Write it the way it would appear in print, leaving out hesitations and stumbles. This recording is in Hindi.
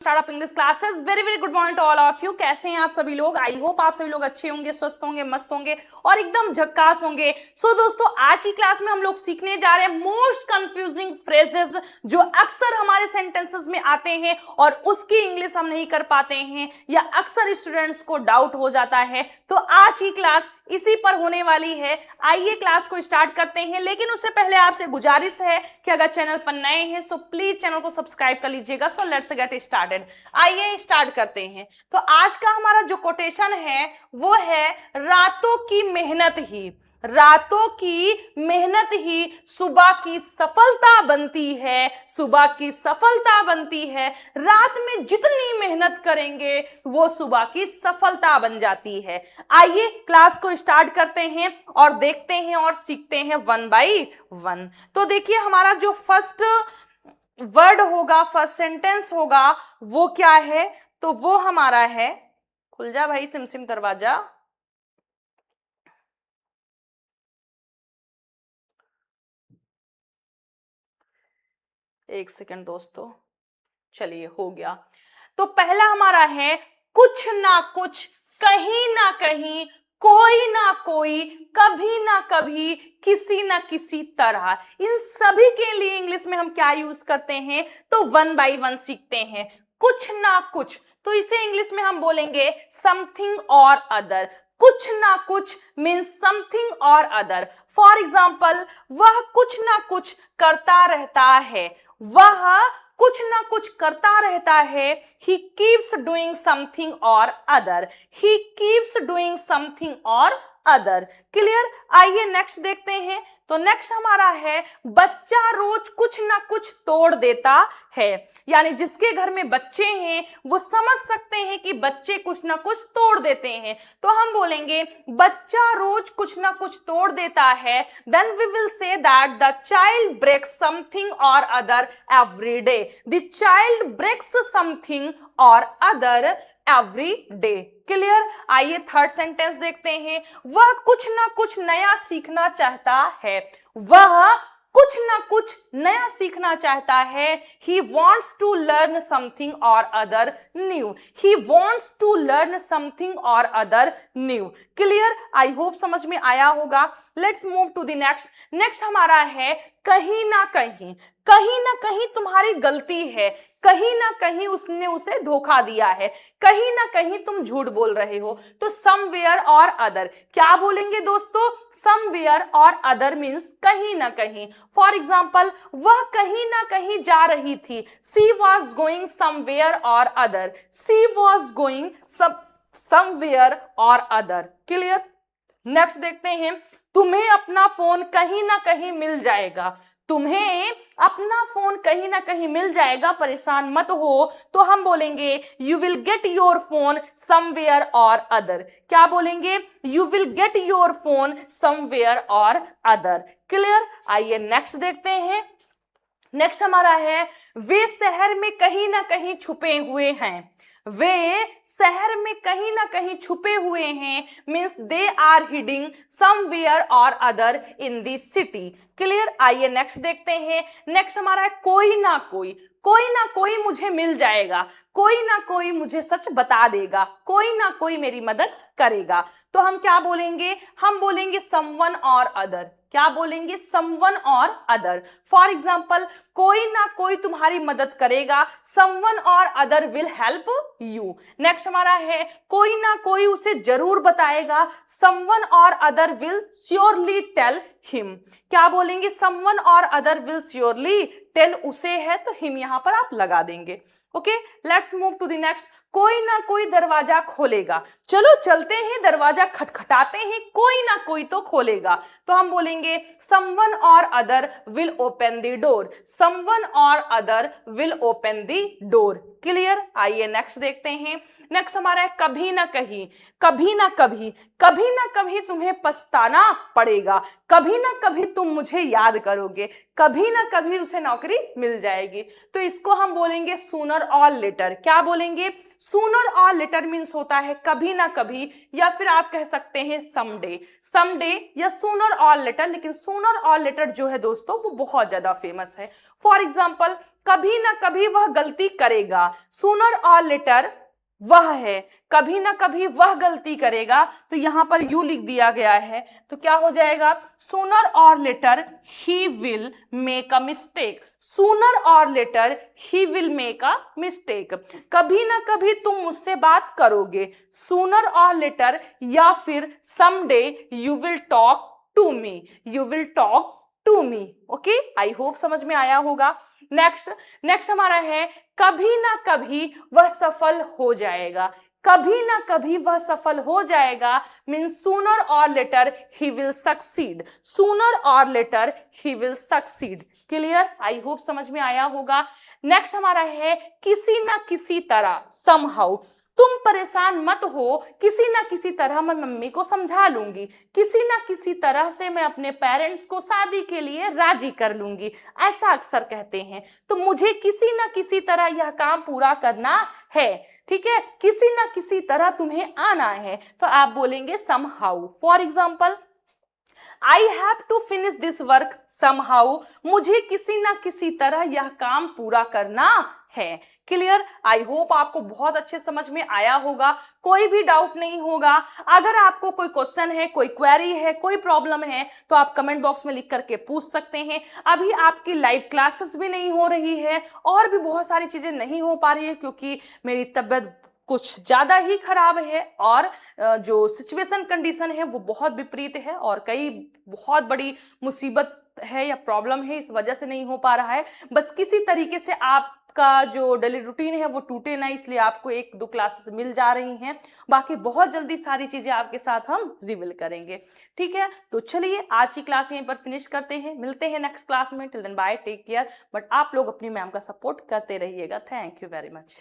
Startup English classes. Very very good morning to all of you. कैसे हैं आप सभी लोग? आई होप आप सभी लोग अच्छे होंगे, स्वस्थ होंगे, मस्त होंगे और एकदम झक्कास होंगे। सो दोस्तों, आज की क्लास में हम लोग सीखने जा रहे हैं मोस्ट कंफ्यूजिंग फ्रेजेस जो अक्सर हमारे सेंटेंसेस में आते हैं और उसकी इंग्लिश हम नहीं कर पाते हैं या अक्सर स्टूडेंट्स को डाउट हो जाता है। तो आज की क्लास इसी पर होने वाली है। आइए क्लास को स्टार्ट करते हैं, लेकिन उससे पहले आपसे गुजारिश है कि अगर चैनल पर नए हैं सो प्लीज चैनल को सब्सक्राइब कर लीजिएगा। So let's get started. आइए स्टार्ट करते हैं। तो आज का हमारा जो कोटेशन है वो है रातों की मेहनत ही, रातों की मेहनत ही सुबह की सफलता बनती है, सुबह की सफलता बनती है। रात में जितनी मेहनत करेंगे वो सुबह की सफलता बन जाती है। आइए क्लास को स्टार्ट करते हैं और देखते हैं और सीखते हैं वन बाय वन। तो देखिए, हमारा जो फर्स्ट वर्ड होगा, फर्स्ट सेंटेंस होगा, वो क्या है? तो वो हमारा है, खुल जा भाई सिमसिम दरवाजा। एक सेकंड दोस्तों, चलिए हो गया। तो पहला हमारा है कुछ ना कुछ, कहीं ना कहीं, कोई ना कोई, कभी ना कभी, किसी ना किसी तरह। इन सभी के लिए इंग्लिश में हम क्या यूज करते हैं? तो वन बाय वन सीखते हैं। कुछ ना कुछ, तो इसे इंग्लिश में हम बोलेंगे समथिंग और अदर। कुछ ना कुछ मीन्स समथिंग और अदर। फॉर एग्जाम्पल, वह कुछ ना कुछ करता रहता है, वह कुछ ना कुछ करता रहता है। He keeps doing something or other. He keeps doing something or other. Clear? आइए नेक्स्ट देखते हैं। तो नेक्स्ट हमारा है बच्चा रोज कुछ ना कुछ तोड़ देता है। यानी जिसके घर में बच्चे हैं वो समझ सकते हैं कि बच्चे कुछ ना कुछ तोड़ देते हैं। तो हम बोलेंगे बच्चा रोज कुछ ना कुछ तोड़ देता है। Then we will say that the child breaks something or other every day. The child breaks something or other every day. Clear? आइए थर्ड सेंटेंस देखते हैं। वह कुछ ना कुछ नया सीखना चाहता है, वह कुछ ना कुछ नया सीखना चाहता है। He wants to learn something or other new. He wants to learn something or other new. Clear? I hope समझ में आया होगा। Let's move to the next. Next हमारा है कहीं ना कहीं, कहीं ना कहीं तुम्हारी गलती है, कहीं ना कहीं उसने उसे धोखा दिया है, कहीं ना कहीं तुम झूठ बोल रहे हो। तो समवेयर और अदर, क्या बोलेंगे दोस्तों? समवेयर और अदर मीन्स कहीं ना कहीं। फॉर एग्जाम्पल, वह कहीं ना कहीं जा रही थी। She was going somewhere or other. She was going somewhere or other. Clear? Next देखते हैं। तुम्हें अपना फोन कहीं ना कहीं मिल जाएगा, तुम्हें अपना फोन कहीं ना कहीं मिल जाएगा, परेशान मत हो। तो हम बोलेंगे you will get your phone somewhere or other. क्या बोलेंगे? You will get your phone somewhere or other. Clear? आइए नेक्स्ट देखते हैं। नेक्स्ट हमारा है वे शहर में कहीं ना कहीं छुपे हुए हैं। वे शहर में कहीं ना कहीं छुपे हुए हैं means they are hiding somewhere or other in the city. Clear? आइए नेक्स्ट देखते हैं। नेक्स्ट हमारा है कोई ना कोई, कोई ना कोई मुझे मिल जाएगा, कोई ना कोई मुझे सच बता देगा, कोई ना कोई मेरी मदद करेगा। तो हम क्या बोलेंगे? हम बोलेंगे समवन और अदर। क्या बोलेंगे? Someone or other. For example, कोई ना कोई तुम्हारी मदद करेगा, someone or other will help you. Next हमारा है कोई ना कोई उसे जरूर बताएगा, someone or other will surely tell him. क्या बोलेंगे? Someone or other will surely tell, उसे है तो हिम यहां पर आप लगा देंगे। Okay, let's move to the next. कोई ना कोई दरवाजा खोलेगा। चलो चलते हैं, दरवाजा खटखटाते हैं, कोई ना कोई तो खोलेगा। तो हम बोलेंगे someone or other will open the door. Someone or other will open the door. Clear? आइए नेक्स्ट देखते हैं। नेक्स्ट हमारा है कभी ना कहीं, कभी ना कभी, कभी ना कभी तुम्हें पछताना पड़ेगा, कभी ना कभी तुम मुझे याद करोगे, कभी ना कभी उसे नौकरी मिल जाएगी। तो इसको हम बोलेंगे सूनर और लेटर। क्या बोलेंगे? सूनर और लेटर मीन्स होता है कभी ना कभी, या फिर आप कह सकते हैं समडे। समडे या सूनर और लेटर, लेकिन सूनर और लेटर जो है दोस्तों वो बहुत ज्यादा फेमस है। फॉर एग्जाम्पल, कभी ना कभी वह गलती करेगा। सूनर और लेटर वह है, कभी ना कभी वह गलती करेगा, तो यहां पर यू लिख दिया गया है, तो क्या हो जाएगा, sooner or later he will make a mistake. Sooner or later he will make a mistake, कभी ना कभी तुम मुझसे बात करोगे। सूनर और लेटर या फिर someday you will talk to me, you will talk to me. Okay, I hope समझ में आया होगा। नेक्स्ट हमारा है कभी ना कभी वह सफल हो जाएगा। कभी ना कभी वह सफल हो जाएगा means sooner or later he will succeed, sooner or later he will succeed. Clear, I hope समझ में आया होगा। नेक्स्ट हमारा है किसी ना किसी तरह, समहाउ। तुम परेशान मत हो, किसी ना किसी तरह मैं मम्मी को समझा लूंगी, किसी ना किसी तरह से मैं अपने पेरेंट्स को शादी के लिए राजी कर लूंगी, ऐसा अक्सर कहते हैं। तो मुझे किसी ना किसी तरह यह काम पूरा करना है, ठीक है, किसी ना किसी तरह तुम्हें आना है, तो आप बोलेंगे somehow। For example, I have to finish this work somehow, मुझे किसी ना किसी तरह यह काम पूरा करना है। क्लियर, आई होप आपको बहुत अच्छे समझ में आया होगा, कोई भी डाउट नहीं होगा। अगर आपको कोई क्वेश्चन है, कोई क्वेरी है, कोई प्रॉब्लम है, तो आप कमेंट बॉक्स में लिख करके पूछ सकते हैं। अभी आपकी लाइव क्लासेस भी नहीं हो रही है और भी बहुत सारी चीजें नहीं हो पा रही है क्योंकि मेरी तबीयत कुछ ज्यादा ही खराब है और जो सिचुएशन कंडीशन है वो बहुत विपरीत है और कई बहुत बड़ी मुसीबत है या प्रॉब्लम है, इस वजह से नहीं हो पा रहा है। बस किसी तरीके से आपका जो डेली रूटीन है वो टूटे ना, इसलिए आपको 1-2 क्लासेस मिल जा रही हैं। बाकी बहुत जल्दी सारी चीजें आपके साथ हम रिवील करेंगे, ठीक है। तो चलिए आज की क्लास यहीं पर फिनिश करते हैं, मिलते हैं नेक्स्ट क्लास में। Till then bye, take care. But आप लोग अपनी मैम का सपोर्ट करते रहिएगा। Thank you very much.